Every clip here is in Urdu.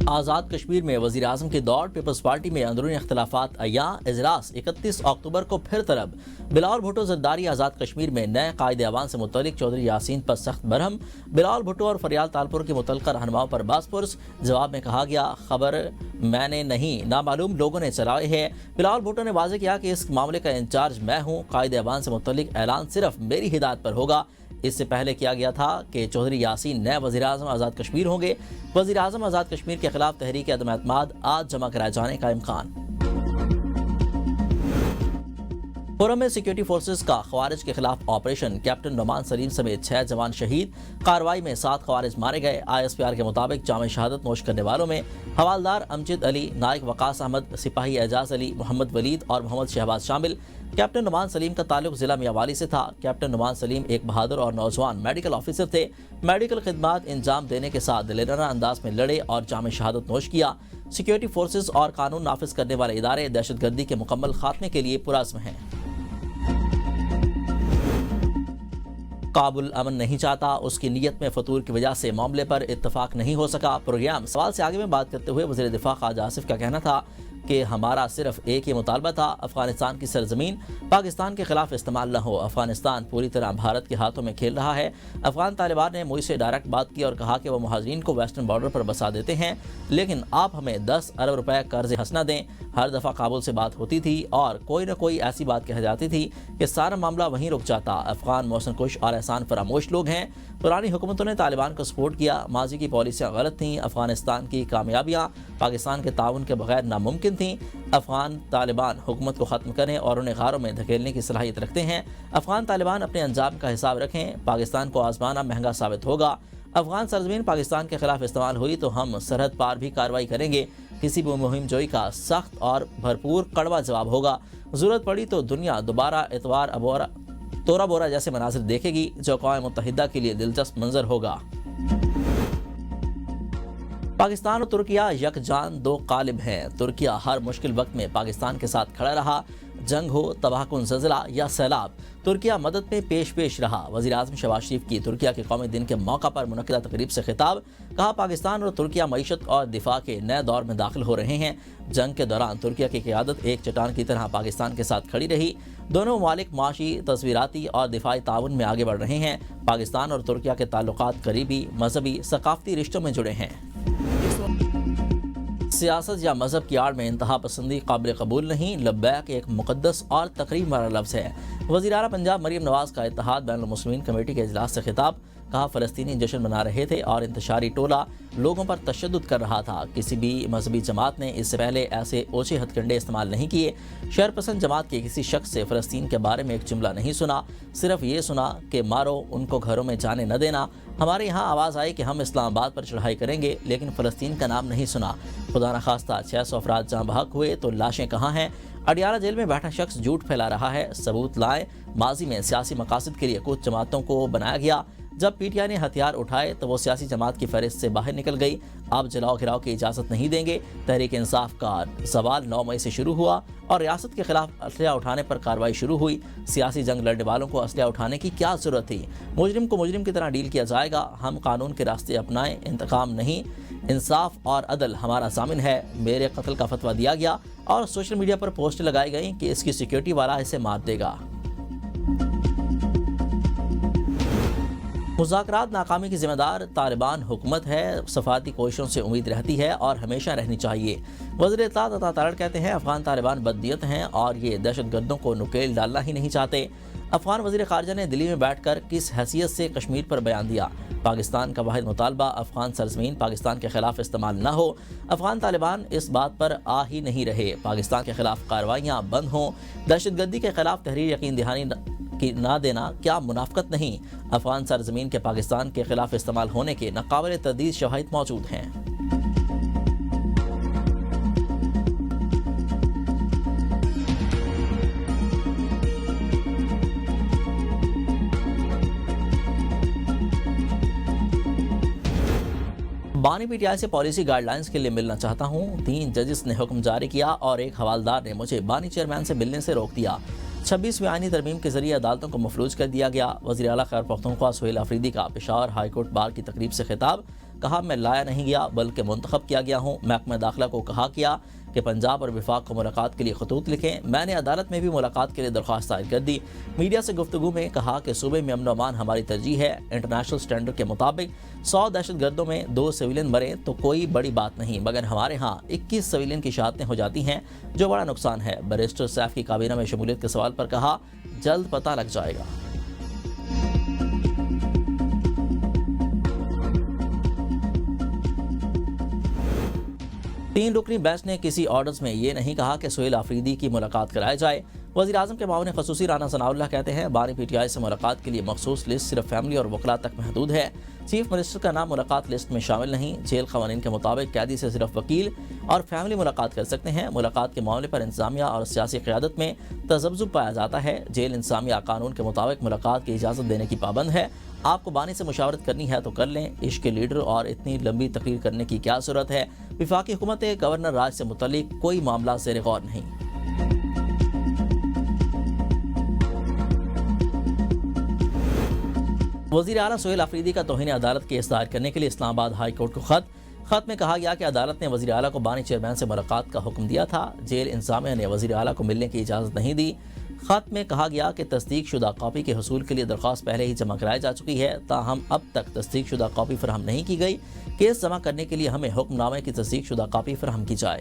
آزاد کشمیر میں وزیر اعظم کے دور پیپلز پارٹی میں اندرونی اختلافات عیاں، اجلاس 31 اکتوبر کو پھر طلب۔ بلاول بھٹو زرداری آزاد کشمیر میں نئے قائد ایوان سے متعلق چودھری یاسین پر سخت برہم۔ بلاول بھٹو اور فریال تالپور کے متعلقہ رہنماؤں پر باس پرس۔ جواب میں کہا گیا، خبر میں نے نہیں، نامعلوم لوگوں نے چلائی ہے۔ بلاول بھٹو نے واضح کیا کہ اس معاملے کا انچارج میں ہوں، قائد ایوان سے متعلق اعلان صرف میری ہدایت پر ہوگا۔ اس سے پہلے کیا گیا تھا کہ چودھری یاسین نئے وزیر اعظم آزاد کشمیر ہوں گے۔ وزیر اعظم آزاد کشمیر کے خلاف تحریک عدم اعتماد آج جمع کرائے جانے کا امکان۔ پورم میں سیکورٹی فورسز کا خوارج کے خلاف آپریشن، کیپٹن نعمان سلیم سمیت 6 جوان شہید۔ کارروائی میں 7 خوارج مارے گئے۔ ISPR کے مطابق جامع شہادت نوش کرنے والوں میں حوالدار امجد علی، نائک وقاص احمد، سپاہی اعجاز علی، محمد ولید اور محمد شہباز شامل۔ کیپٹن نعمان سلیم کا تعلق ضلع میاوالی سے تھا۔ کیپٹن نعمان سلیم ایک بہادر اور نوجوان میڈیکل آفیسر تھے۔ میڈیکل خدمات انجام دینے کے ساتھ دلیرانہ انداز میں لڑے اور جامع شہادت نوش کیا۔ سیکورٹی فورسز اور قانون نافذ کرنے والے ادارے دہشت گردی کے مکمل خاتمے کے لیے پرعزم ہیں۔ کابل امن نہیں چاہتا، اس کی نیت میں فطور کی وجہ سے معاملے پر اتفاق نہیں ہو سکا۔ پروگرام سوال سے آگے میں بات کرتے ہوئے وزیر دفاع خواجہ آصف کا کہنا تھا کہ ہمارا صرف ایک ہی مطالبہ تھا، افغانستان کی سرزمین پاکستان کے خلاف استعمال نہ ہو۔ افغانستان پوری طرح بھارت کے ہاتھوں میں کھیل رہا ہے۔ افغان طالبان نے مجھ سے ڈائریکٹ بات کی اور کہا کہ وہ مہاجرین کو ویسٹرن بارڈر پر بسا دیتے ہیں، لیکن آپ ہمیں 10 ارب روپے قرض حسنہ دیں۔ ہر دفعہ کابل سے بات ہوتی تھی اور کوئی نہ کوئی ایسی بات کہہ جاتی تھی کہ سارا معاملہ وہیں رک جاتا۔ افغان محسن کش اور احسان فراموش لوگ ہیں۔ پرانی حکومتوں نے طالبان کو سپورٹ کیا، ماضی کی پالیسیاں غلط تھیں۔ افغانستان کی کامیابیاں پاکستان کے تعاون کے بغیر ناممکن تھیں۔ افغان طالبان حکومت کو ختم کریں اور انہیں غاروں میں دھکیلنے کی صلاحیت رکھتے ہیں۔ افغان طالبان اپنے انجام کا حساب رکھیں، پاکستان کو آزمانا مہنگا ثابت ہوگا۔ افغان سرزمین پاکستان کے خلاف استعمال ہوئی تو ہم سرحد پار بھی کارروائی کریں گے۔ کسی بھی مہم جوئی کا سخت اور بھرپور کڑوا جواب ہوگا۔ ضرورت پڑی تو دنیا دوبارہ اتوار ابورا تورا بورا جیسے مناظر دیکھے گی، جو اقوام متحدہ کے لیے دلچسپ منظر ہوگا۔ پاکستان اور ترکیہ یکجان دو قالب ہیں۔ ترکیہ ہر مشکل وقت میں پاکستان کے ساتھ کھڑا رہا، جنگ ہو، تباہ کن زلزلہ یا سیلاب، ترکیہ مدد میں پیش رہا۔ وزیر اعظم شہباز شریف کی ترکیہ کے قومی دن کے موقع پر منعقدہ تقریب سے خطاب، کہا پاکستان اور ترکیہ معیشت اور دفاع کے نئے دور میں داخل ہو رہے ہیں۔ جنگ کے دوران ترکیہ کی قیادت ایک چٹان کی طرح پاکستان کے ساتھ کھڑی رہی۔ دونوں ممالک معاشی، تصویراتی اور دفاعی تعاون میں آگے بڑھ رہے ہیں۔ پاکستان اور ترکیہ کے تعلقات قریبی، مذہبی، ثقافتی رشتوں میں جڑے ہیں۔ سیاست یا مذہب کی آڑ میں انتہا پسندی قابل قبول نہیں، لبیک ایک مقدس اور تقریب والا لفظ ہے۔ وزیر اعلیٰ پنجاب مریم نواز کا اتحاد بین المسلمین کمیٹی کے اجلاس سے خطاب، کہا فلسطینی جشن منا رہے تھے اور انتشاری ٹولہ لوگوں پر تشدد کر رہا تھا۔ کسی بھی مذہبی جماعت نے اس سے پہلے ایسے اوچھے ہتھ کنڈے استعمال نہیں کیے۔ شہر پسند جماعت کے کسی شخص سے فلسطین کے بارے میں ایک جملہ نہیں سنا، صرف یہ سنا کہ مارو، ان کو گھروں میں جانے نہ دینا۔ ہمارے یہاں آواز آئی کہ ہم اسلام آباد پر چڑھائی کریں گے، لیکن فلسطین کا نام نہیں سنا۔ خدا نخواستہ 600 افراد جاں بحق ہوئے تو لاشیں کہاں ہیں؟ اڈیالہ جیل میں بیٹھا شخص جھوٹ پھیلا رہا ہے، ثبوت لائیں۔ ماضی میں سیاسی مقاصد کے لیے کچھ جماعتوں کو بنایا گیا، جب پی ٹی آئی نے ہتھیار اٹھائے تو وہ سیاسی جماعت کی فہرست سے باہر نکل گئی۔ اب جلاؤ گھراؤ کی اجازت نہیں دیں گے۔ تحریک انصاف کا زوال 9 مئی سے شروع ہوا اور ریاست کے خلاف اسلحہ اٹھانے پر کارروائی شروع ہوئی۔ سیاسی جنگ لڑنے والوں کو اسلحہ اٹھانے کی کیا ضرورت تھی؟ مجرم کو مجرم کی طرح ڈیل کیا جائے گا۔ ہم قانون کے راستے اپنائیں، انتقام نہیں۔ انصاف اور عدل ہمارا ضامن ہے۔ میرے قتل کا فتویٰ دیا گیا اور سوشل میڈیا پر پوسٹ لگائی گئیں کہ اس کی سیکیورٹی والا اسے مار دے گا۔ مذاکرات ناکامی کی ذمہ دار طالبان حکومت ہے، سفارتی کوششوں سے امید رہتی ہے اور ہمیشہ رہنی چاہیے۔ وزیر اطلاعات عطا تارڑ کہتے ہیں افغان طالبان بدنیت ہیں اور یہ دہشت گردوں کو نکیل ڈالنا ہی نہیں چاہتے۔ افغان وزیر خارجہ نے دلی میں بیٹھ کر کس حیثیت سے کشمیر پر بیان دیا؟ پاکستان کا واحد مطالبہ افغان سرزمین پاکستان کے خلاف استعمال نہ ہو۔ افغان طالبان اس بات پر آ ہی نہیں رہے، پاکستان کے خلاف کارروائیاں بند ہوں۔ دہشت گردی کے خلاف تحریر یقین دہانی کی نہ دینا کیا منافقت نہیں؟ افغان سرزمین کے پاکستان کے خلاف استعمال ہونے کے ناقابل تردید شواہد موجود ہیں۔ بانی پی ٹی آئی سے پالیسی گائیڈ لائنز کے لیے ملنا چاہتا ہوں۔ 3 ججز نے حکم جاری کیا اور ایک حوالدار نے مجھے بانی چیئرمین سے ملنے سے روک دیا۔ 26ویں آئینی ترمیم کے ذریعے عدالتوں کو مفلوج کر دیا گیا۔ وزیر اعلیٰ خیبر پختونخوا سہیل آفریدی کا پشاور ہائی کورٹ بار کی تقریب سے خطاب، کہا میں لایا نہیں گیا بلکہ منتخب کیا گیا ہوں۔ محکمہ داخلہ کو کہا کیا کہ پنجاب اور وفاق کو ملاقات کے لیے خطوط لکھیں۔ میں نے عدالت میں بھی ملاقات کے لیے درخواست دائر کر دی۔ میڈیا سے گفتگو میں کہا کہ صوبے میں امن و امان ہماری ترجیح ہے۔ انٹرنیشنل سٹینڈرڈ کے مطابق 100 دہشت گردوں میں 2 سویلین مرے تو کوئی بڑی بات نہیں، مگر ہمارے ہاں 21 سویلین کی شہادتیں ہو جاتی ہیں جو بڑا نقصان ہے۔ بیرسٹر سیف کی کابینہ میں شمولیت کے سوال پر کہا جلد پتہ لگ جائے گا۔ تین رکنی بینچ نے کسی آرڈرز میں یہ نہیں کہا کہ سہیل آفریدی کی ملاقات کرائی جائے۔ وزیر اعظم کے معاون خصوصی رانا ثناء اللہ کہتے ہیں بانی پی ٹی آئی سے ملاقات کے لیے مخصوص لسٹ صرف فیملی اور وکلاء تک محدود ہے۔ چیف منسٹر کا نام ملاقات لسٹ میں شامل نہیں۔ جیل قوانین کے مطابق قیدی سے صرف وکیل اور فیملی ملاقات کر سکتے ہیں۔ ملاقات کے معاملے پر انتظامیہ اور سیاسی قیادت میں تذبذب پایا جاتا ہے۔ جیل انتظامیہ قانون کے مطابق ملاقات کی اجازت دینے کی پابند ہے۔ آپ کو بانی سے مشاورت کرنی ہے تو کر لیں، عشق کے لیڈر اور اتنی لمبی تقریر کرنے کی کیا ضرورت ہے؟ وفاقی حکومت گورنر راج سے متعلق کوئی معاملہ زیر غور نہیں۔ وزیر اعلیٰ سہیل آفریدی کا توہین عدالت کیس دائر کرنے کے لیے اسلام آباد ہائی کورٹ کو خط میں کہا گیا کہ عدالت نے وزیر اعلیٰ کو بانی چیئرمین سے ملاقات کا حکم دیا تھا۔ جیل انتظامیہ نے وزیر اعلیٰ کو ملنے کی اجازت نہیں دی۔ خط میں کہا گیا کہ تصدیق شدہ کاپی کے حصول کے لیے درخواست پہلے ہی جمع کرائی جا چکی ہے، تاہم اب تک تصدیق شدہ کاپی فراہم نہیں کی گئی۔ کیس جمع کرنے کے لیے ہمیں حکم نامے کی تصدیق شدہ کاپی فراہم کی جائے۔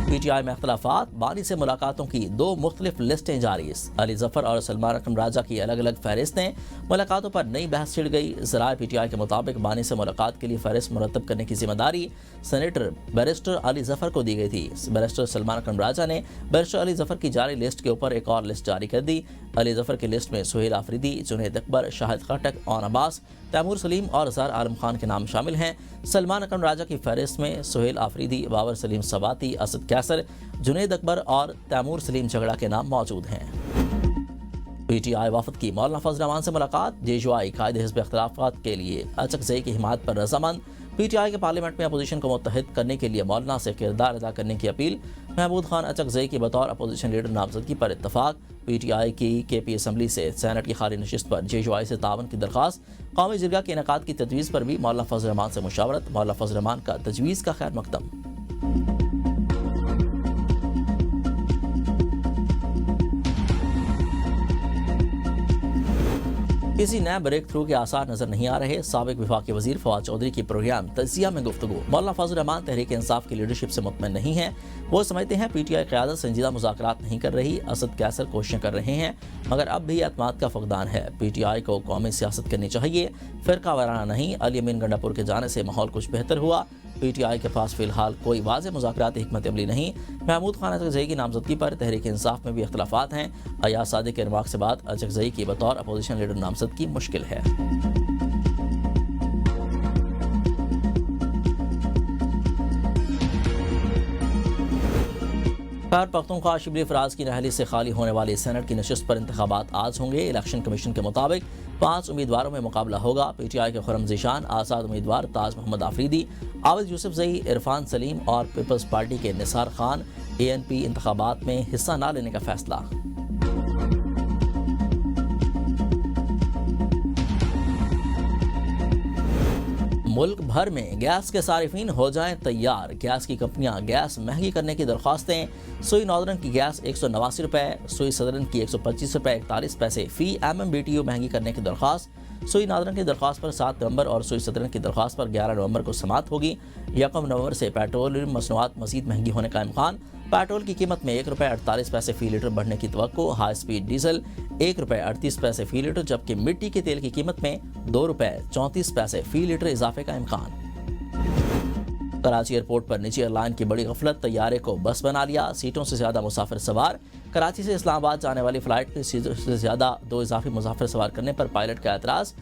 پی ٹی آئی میں اختلافات، بانی سے ملاقاتوں کی 2 مختلف لسٹیں جاری۔ علی ظفر اور سلمان اکرم راجہ کی الگ الگ فہرستیں، ملاقاتوں پر نئی بحث چھڑ گئی۔ ذرائع پی ٹی آئی کے مطابق بانی سے ملاقات کے لیے فہرست مرتب کرنے کی ذمہ داری سینیٹر بیرسٹر علی ظفر کو دی گئی تھی۔ بیرسٹر سلمان اکرم راجہ نے بیرسٹر علی ظفر کی جاری لسٹ کے اوپر ایک اور لسٹ جاری کر دی۔ علی ظفر کی لسٹ میں سہیل آفریدی، جنید اکبر، شاہد خٹک، اون عباس، تیمور سلیم اور اظہر عالم خان کے نام شامل ہیں۔ سلمان اکرم راجہ کی فہرست میں سہیل آفریدی، باور سلیم سواتی، اسد کیسر، جنید اکبر اور تیمور سلیم جھگڑا کے نام موجود ہیں۔ پی ٹی آئی وفد کی مولانا فضل الرحمان سے ملاقات، جے قائد حزب اختلافات کے لیے اچک زئی کی حمایت پر رضامند۔ پی ٹی آئی کے پارلیمنٹ میں اپوزیشن کو متحد کرنے کے لیے مولانا سے کردار ادا کرنے کی اپیل۔ محمود خان اچک زئی کی بطور اپوزیشن لیڈر نامزدگی پر اتفاق۔ پی ٹی آئی کی کے پی اسمبلی سے سینٹ کی خالی نشست پر جے سے تعاون کی درخواست۔ قومی جرگہ کے انعقاد کی تجویز پر بھی مولانا فضل الرحمان سے مشاورت۔ مولانا فضل الرحمان کا تجویز کا خیر مقدم۔ کسی نئے بریک تھرو کے آثار نظر نہیں آ رہے۔ سابق وفاقی وزیر فواد چودھری کی پروگرام تجزیہ میں گفتگو۔ مولانا فضل الرحمان تحریک انصاف کی لیڈرشپ سے مطمئن نہیں ہیں۔ وہ سمجھتے ہیں پی ٹی آئی قیادت سنجیدہ مذاکرات نہیں کر رہی۔ اسد کیسر کوششیں کر رہے ہیں مگر اب بھی اعتماد کا فقدان ہے۔ پی ٹی آئی کو قومی سیاست کرنی چاہیے، فرقہ وارانہ نہیں۔ علی امین گنڈا پور کے جانے سے ماحول کچھ بہتر ہوا۔ پی ٹی آئی کے پاس فی الحال کوئی واضح مذاکراتی حکمت عملی نہیں۔ محمود خان اچک زئی کی نامزدگی پر تحریک انصاف میں بھی اختلافات ہیں۔ ایاز صادق کے ریمارک سے بعد اچک زئی کی بطور اپوزیشن لیڈر نامزدگی مشکل ہے۔ خیبر پختونخوا شبلی فراز کی نااہلی سے خالی ہونے والی سینٹ کی نشست پر انتخابات آج ہوں گے۔ الیکشن کمیشن کے مطابق 5 امیدواروں میں مقابلہ ہوگا۔ پی ٹی آئی کے خرم ذیشان، آزاد امیدوار تاج محمد آفریدی، عابد یوسف زئی، عرفان سلیم اور پیپلز پارٹی کے نثار خان۔ اے این پی انتخابات میں حصہ نہ لینے کا فیصلہ۔ ملک بھر میں گیس کے صارفین ہو جائیں تیار۔ گیس کی کمپنیاں گیس مہنگی کرنے کی درخواستیں۔ سوئی ناردرن کی گیس 189 روپے، سوئی سدرن کی 125 روپے 41 پیسے فی MMBTU مہنگی کرنے کی درخواست۔ سوئی ناردرن کی درخواست پر 7 نومبر اور سوئی سدرن کی درخواست پر 11 نومبر کو سماعت ہوگی۔ 1 نومبر سے پیٹرولیم مصنوعات مزید مہنگی ہونے کا امکان۔ پیٹرول کی قیمت میں 1 روپے 48 پیسے فی لیٹر بڑھنے کی توقع۔ ہائی سپیڈ ڈیزل 1 روپے 38 پیسے فی لیٹر، جبکہ مٹی کے تیل کی قیمت میں 2 روپے 34 پیسے فی لیٹر اضافے کا امکان۔ کراچی ایئرپورٹ پر نجی ایئر لائن کی بڑی غفلت، طیارے کو بس بنا لیا، سیٹوں سے زیادہ مسافر سوار۔ کراچی سے اسلام آباد جانے والی فلائٹ کی سیٹوں سے زیادہ 2 اضافی مسافر سوار کرنے پر پائلٹ کا اعتراض۔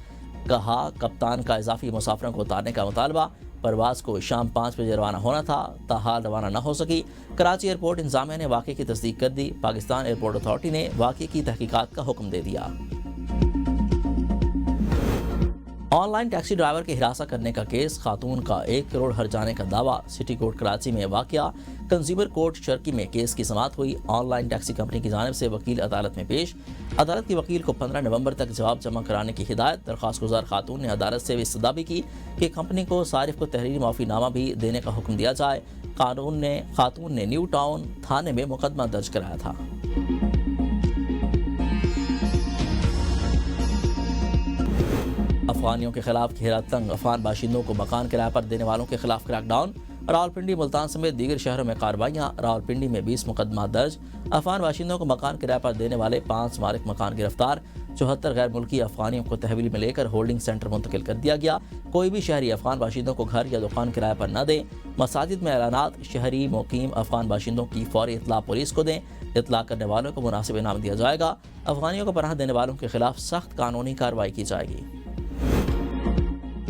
کہا کپتان کا اضافی مسافروں کو اتارنے کا مطالبہ۔ پرواز کو شام 5 بجے روانہ ہونا تھا، تاحال روانہ نہ ہو سکی۔ کراچی ایئرپورٹ انتظامیہ نے واقعے کی تصدیق کر دی۔ پاکستان ایئرپورٹ اتھارٹی نے واقعے کی تحقیقات کا حکم دے دیا۔ آن لائن ٹیکسی ڈرائیور کے ہراساں کرنے کا کیس، خاتون کا 1 کروڑ ہرجانے کا دعویٰ، سٹی کورٹ کراچی میں واقعہ، کنزیومر کورٹ شرکی میں کیس کی سماعت ہوئی۔ آن لائن ٹیکسی کمپنی کی جانب سے وکیل عدالت میں پیش، عدالت کی وکیل کو 15 نومبر تک جواب جمع کرانے کی ہدایت۔ درخواست گزار خاتون نے عدالت سے استدعا کی کہ کمپنی کو صارف کو تحریری معافی نامہ بھی دینے کا حکم دیا جائے۔ خاتون نے نیو ٹاؤن تھانے میں مقدمہ درج کرایا تھا۔ افغانیوں کے خلاف گھیرا تنگ، افغان باشندوں کو مکان کرایہ پر دینے والوں کے خلاف کریک ڈاؤن، راولپنڈی، ملتان سمیت دیگر شہروں میں کارروائیاں، راولپنڈی میں 20 مقدمہ درج، افغان باشندوں کو مکان کرایہ پر دینے والے 5 مالک مکان گرفتار، 74 غیر ملکی افغانیوں کو تحویل میں لے کر ہولڈنگ سینٹر منتقل کر دیا گیا۔ کوئی بھی شہری افغان باشندوں کو گھر یا دکان کرایہ پر نہ دیں، مساجد میں اعلانات، شہری مقیم افغان باشندوں کی فوری اطلاع پولیس کو دیں، اطلاع کرنے والوں کو مناسب انعام دیا جائے گا، افغانیوں کو پناہ دینے والوں کے خلاف سخت قانونی کارروائی کی جائے گی۔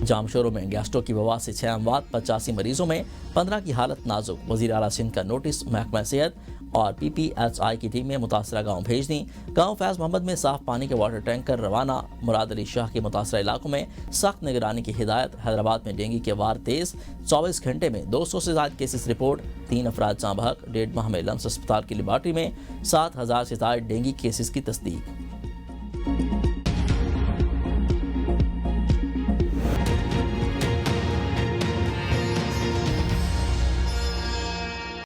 جامشورو میں گیسٹرو کی وبا سے 6 اموات، 85 مریضوں میں 15 کی حالت نازک، وزیر اعلیٰ سندھ کا نوٹس، محکمہ صحت اور PPHI کی ٹیمیں متاثرہ گاؤں بھیج دیں۔ گاؤں فیض محمد میں صاف پانی کے واٹر ٹینکر روانہ، مراد علی شاہ کے متاثرہ علاقوں میں سخت نگرانی کی ہدایت۔ حیدرآباد میں ڈینگی کے وار تیز، 24 گھنٹے میں 200 سے زائد کیسز رپورٹ، 3 افراد جاں بحق، 1.5 ماہ میں لمس اسپتال کی لیبارٹری میں 7000 سے زائد ڈینگی کیسز کی تصدیق۔